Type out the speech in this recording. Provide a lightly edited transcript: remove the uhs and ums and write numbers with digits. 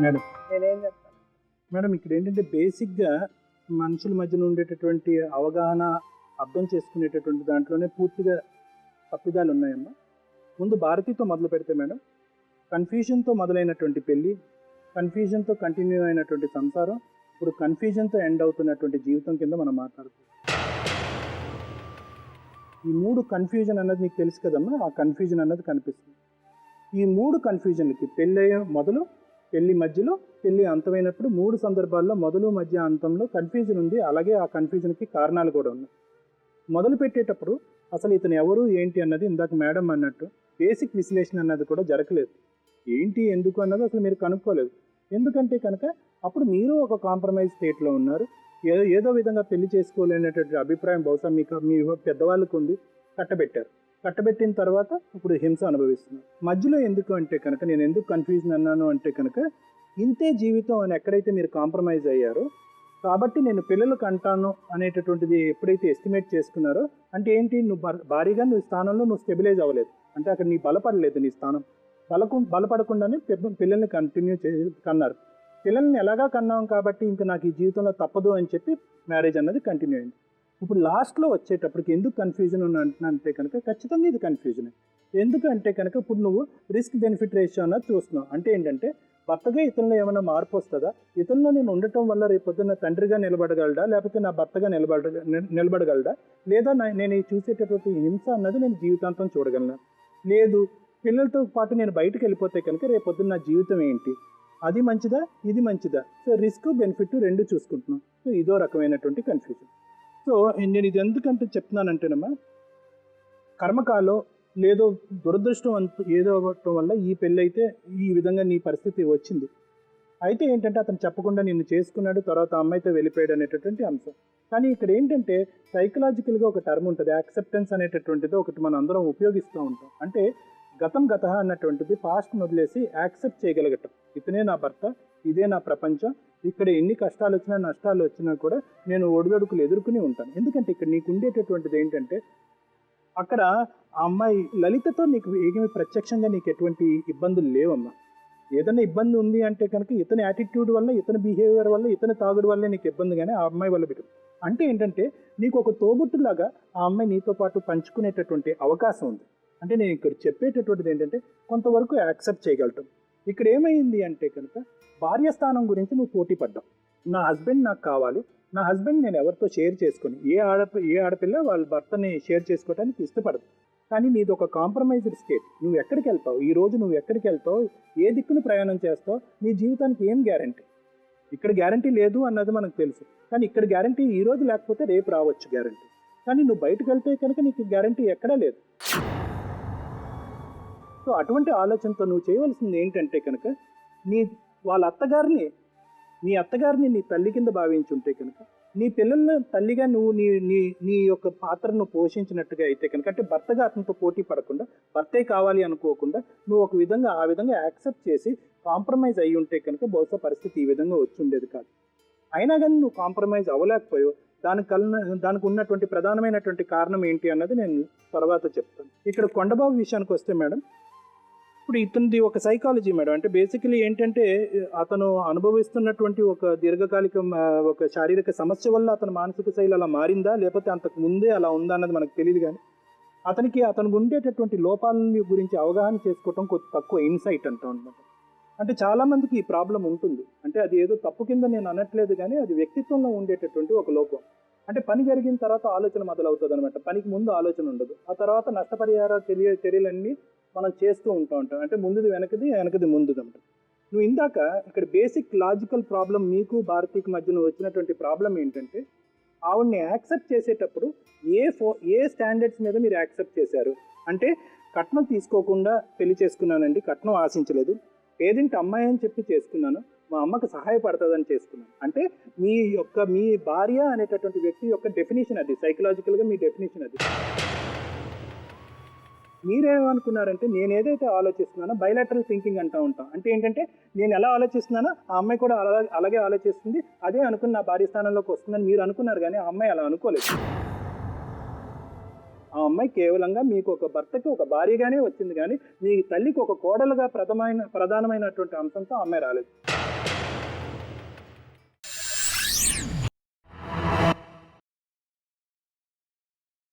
Madam నేనేం చెప్తాను. Madam ఇక్కడ ఏంటంటే బేసిక్గా మనుషుల మధ్యన ఉండేటటువంటి అవగాహన అర్థం చేసుకునేటటువంటి దాంట్లోనే పూర్తిగా తప్పిదాలు ఉన్నాయమ్మా. ముందు భారతితో మొదలు పెడితే మేడం, కన్ఫ్యూజన్తో మొదలైనటువంటి పెళ్ళి, కన్ఫ్యూజన్తో కంటిన్యూ అయినటువంటి సంసారం, ఇప్పుడు కన్ఫ్యూజన్తో ఎండ్ అవుతున్నటువంటి జీవితం కింద మనం మాట్లాడుతున్నాం. ఈ మూడు కన్ఫ్యూజన్ అన్నది నీకు తెలుసు కదమ్మా, ఆ కన్ఫ్యూజన్ అన్నది కనిపిస్తుంది. ఈ మూడు కన్ఫ్యూజన్లకి పెళ్ళి మొదలు, పెళ్లి మధ్యలో, పెళ్లి అంతమైనప్పుడు మూడు సందర్భాల్లో మొదలు మధ్య అంతంలో కన్ఫ్యూజన్ ఉంది. అలాగే ఆ కన్ఫ్యూజన్కి కారణాలు కూడా ఉన్నాయి. మొదలు పెట్టేటప్పుడు అసలు ఇతను ఎవరు ఏంటి అన్నది ఇందాక మేడం అన్నట్టు బేసిక్ విశ్లేషణ అన్నది కూడా జరగలేదు. ఏంటి ఎందుకు అన్నది అసలు మీరు కనుక్కోలేదు. ఎందుకంటే కనుక అప్పుడు మీరు ఒక కాంప్రమైజ్ స్టేట్లో ఉన్నారు. ఏదో విధంగా పెళ్లి చేసుకోలేనటువంటి అభిప్రాయం బహుశా మీ పెద్దవాళ్ళకు ఉంది. కట్టబెట్టిన తర్వాత ఇప్పుడు హింస అనుభవిస్తున్నాను. మధ్యలో ఎందుకు అంటే కనుక నేను ఎందుకు కన్ఫ్యూజన్ అన్నాను అంటే కనుక ఇంతే జీవితం అని ఎక్కడైతే మీరు కాంప్రమైజ్ అయ్యారో, కాబట్టి నేను పిల్లలకు అంటాను అనేటటువంటిది ఎప్పుడైతే ఎస్టిమేట్ చేసుకున్నారో, అంటే ఏంటి, నువ్వు భారీగా నువ్వు స్థానంలో నువ్వు స్టెబిలైజ్ అవ్వలేదు, అంటే అక్కడ నీ బలపడలేదు. నీ స్థానం బలపడకుండానే పిల్లల్ని కంటిన్యూ కన్నారు. పిల్లల్ని ఎలాగా కన్నాం కాబట్టి ఇంకా నాకు ఈ జీవితంలో తప్పదు అని చెప్పి మ్యారేజ్ అన్నది కంటిన్యూ అయింది. ఇప్పుడు లాస్ట్లో వచ్చేటప్పటికి ఎందుకు కన్ఫ్యూజన్ అంటే కనుక ఖచ్చితంగా ఇది కన్ఫ్యూజన్. ఎందుకంటే కనుక ఇప్పుడు నువ్వు రిస్క్ బెనిఫిట్ రేషియో అన్నది చూస్తున్నావు. అంటే ఏంటంటే భర్తగా ఇతరులో ఏమైనా మార్పు వస్తుందా, ఇతరులో నేను ఉండటం వల్ల రేపు పొద్దున్న తండ్రిగా నిలబడగలడా, లేకపోతే నా భర్తగా నిలబడగలడా, లేదా నేను చూసేటటువంటి హింస అన్నది నేను జీవితాంతం చూడగలనా, లేదు పిల్లలతో పాటు నేను బయటకు వెళ్ళిపోతే కనుక రేపు పొద్దున్న నా జీవితం ఏంటి, అది మంచిదా ఇది మంచిదా. సో రిస్క్ బెనిఫిట్ రెండు చూసుకుంటున్నాం. సో ఇదో రకమైనటువంటి కన్ఫ్యూజన్. సో నేను ఇది ఎందుకంటే చెప్తున్నానంటేనమ్మా, కర్మకాలో లేదో దురదృష్టం ఏదో అవ్వటం వల్ల ఈ పెళ్ళి అయితే ఈ విధంగా నీ పరిస్థితి వచ్చింది. అయితే ఏంటంటే అతను చెప్పకుండా నిన్ను చేసుకున్నాడు, తర్వాత అమ్మాయితో వెళ్ళిపోయాడు అనేటటువంటి అంశం. కానీ ఇక్కడ ఏంటంటే సైకలాజికల్గా ఒక టర్మ్ ఉంటుంది, యాక్సెప్టెన్స్ అనేటటువంటిది ఒకటి మనం అందరం ఉపయోగిస్తూ ఉంటాం. అంటే గత అన్నటువంటిది పాస్ట్ని వదిలేసి యాక్సెప్ట్ చేయగలగటం. ఇతనే నా భర్త, ఇదే నా ప్రపంచం, ఇక్కడ ఎన్ని కష్టాలు వచ్చినా నష్టాలు వచ్చినా కూడా నేను ఒడిదొడుకులు ఎదుర్కొని ఉంటాను. ఎందుకంటే ఇక్కడ నీకు ఉండేటటువంటిది ఏంటంటే, అక్కడ ఆ అమ్మాయి లలితతో నీకు ఏమి ప్రత్యక్షంగా నీకు ఎటువంటి ఇబ్బందులు లేవమ్మా. ఏదైనా ఇబ్బంది ఉంది అంటే కనుక ఇతని యాటిట్యూడ్ వల్ల, ఇతని బిహేవియర్ వల్ల, ఇతని తాగుడు వల్లే నీకు ఇబ్బంది, కానీ ఆ అమ్మాయి వల్ల బిడ్డ. అంటే ఏంటంటే నీకు ఒక తోబుట్టులాగా ఆ అమ్మాయి నీతో పాటు పంచుకునేటటువంటి అవకాశం ఉంది. అంటే నేను ఇక్కడ చెప్పేటటువంటిది ఏంటంటే కొంతవరకు యాక్సెప్ట్ చేయగలటం. ఇక్కడ ఏమైంది అంటే కనుక భార్య స్థానం గురించి నువ్వు పోటీ పడ్డావు. నా హస్బెండ్ నాకు కావాలి, నా హస్బెండ్ నేను ఎవరితో షేర్ చేసుకొని, ఏ ఆడపిల్ల వాళ్ళ భర్తని షేర్ చేసుకోవడానికి ఇష్టపడదు. కానీ నీది ఒక కాంప్రమైజ్డ్ స్టేట్. నువ్వు ఎక్కడికి వెళ్తావు, ఈరోజు నువ్వు ఎక్కడికి వెళ్తావు, ఏ దిక్కును ప్రయాణం చేస్తావు, నీ జీవితానికి ఏం గ్యారంటీ. ఇక్కడ గ్యారంటీ లేదు అన్నది మనకు తెలుసు, కానీ ఇక్కడ గ్యారంటీ ఈరోజు లేకపోతే రేపు రావచ్చు గ్యారంటీ. కానీ నువ్వు బయటకు వెళ్తే కనుక నీకు గ్యారంటీ ఎక్కడా లేదు. సో అటువంటి ఆలోచనతో నువ్వు చేయవలసింది ఏంటంటే కనుక వాళ్ళ అత్తగారిని నీ తల్లి కింద భావించుంటే కనుక, నీ పిల్లల్ని తల్లిగా నువ్వు నీ యొక్క పాత్రను పోషించినట్టుగా అయితే కనుక, అంటే భర్తగా అతనితో పోటీ పడకుండా, భర్తే కావాలి అనుకోకుండా నువ్వు ఒక విధంగా ఆ విధంగా యాక్సెప్ట్ చేసి కాంప్రమైజ్ అయ్యి ఉంటే కనుక బహుశా పరిస్థితి ఈ విధంగా వచ్చి ఉండేది కాదు. అయినా కానీ నువ్వు కాంప్రమైజ్ అవ్వలేకపోయావు. దానికి ఉన్నటువంటి ప్రధానమైనటువంటి కారణం ఏంటి అన్నది నేను తర్వాత చెప్తాను. ఇక్కడ కొండబాబు విషయానికి వస్తే మేడం, ఇప్పుడు ఇతనిది ఒక సైకాలజీ మేడం. అంటే బేసికలీ ఏంటంటే అతను అనుభవిస్తున్నటువంటి ఒక దీర్ఘకాలిక ఒక శారీరక సమస్య వల్ల అతని మానసిక శైలి అలా మారిందా, లేకపోతే అంతకు ముందే అలా ఉందా అన్నది మనకు తెలియదు. కానీ అతనికి ఉండేటటువంటి లోపాలని గురించి అవగాహన చేసుకోవటం కొంచెం తక్కువ ఇన్సైట్ అంటాం అనమాట. అంటే చాలామందికి ఈ ప్రాబ్లం ఉంటుంది. అంటే అది ఏదో తప్పు కింద నేను అనట్లేదు, కానీ అది వ్యక్తిత్వంలో ఉండేటటువంటి ఒక లోపం. అంటే పని జరిగిన తర్వాత ఆలోచన మొదలవుతుంది అనమాట. పనికి ముందు ఆలోచన ఉండదు. ఆ తర్వాత నష్టపరిహార చర్యలన్నీ మనం చేస్తూ ఉంటాం. అంటే ముందుది వెనకది ముందుది అంట. నువ్వు ఇందాక ఇక్కడ బేసిక్ లాజికల్ ప్రాబ్లం మీకు భారతీకి మధ్యన వచ్చినటువంటి ప్రాబ్లం ఏంటంటే, ఆవిడ్ని యాక్సెప్ట్ చేసేటప్పుడు ఏ స్టాండర్డ్స్ మీద మీరు యాక్సెప్ట్ చేశారు. అంటే కట్నం తీసుకోకుండా పెళ్లి చేసుకున్నానండి, కట్నం ఆశించలేదు, పేదింటి అమ్మాయి అని చెప్పి చేసుకున్నాను, మా అమ్మకు సహాయపడుతుందని చేసుకున్నాను. అంటే మీ భార్య అనేటటువంటి వ్యక్తి యొక్క డెఫినేషన్ అది, సైకలాజికల్గా మీ డెఫినేషన్ అది. మీరేమనుకున్నారంటే నేను ఏదైతే ఆలోచిస్తున్నానో బైలాటరల్ థింకింగ్ అంటూ ఉంటాం. అంటే ఏంటంటే నేను ఎలా ఆలోచిస్తున్నానో ఆ అమ్మాయి కూడా అలాగే ఆలోచిస్తుంది, అదే అనుకుని నా భార్య స్థానంలోకి వస్తుందని మీరు అనుకున్నారు, కానీ ఆ అమ్మాయి అలా అనుకోలేదు. ఆ అమ్మాయి కేవలంగా మీకు ఒక భర్తకి ఒక భార్యగానే వచ్చింది, కానీ మీ తల్లికి ఒక కోడలుగా ప్రధానమైనటువంటి అంశంతో ఆ అమ్మాయి రాలేదు.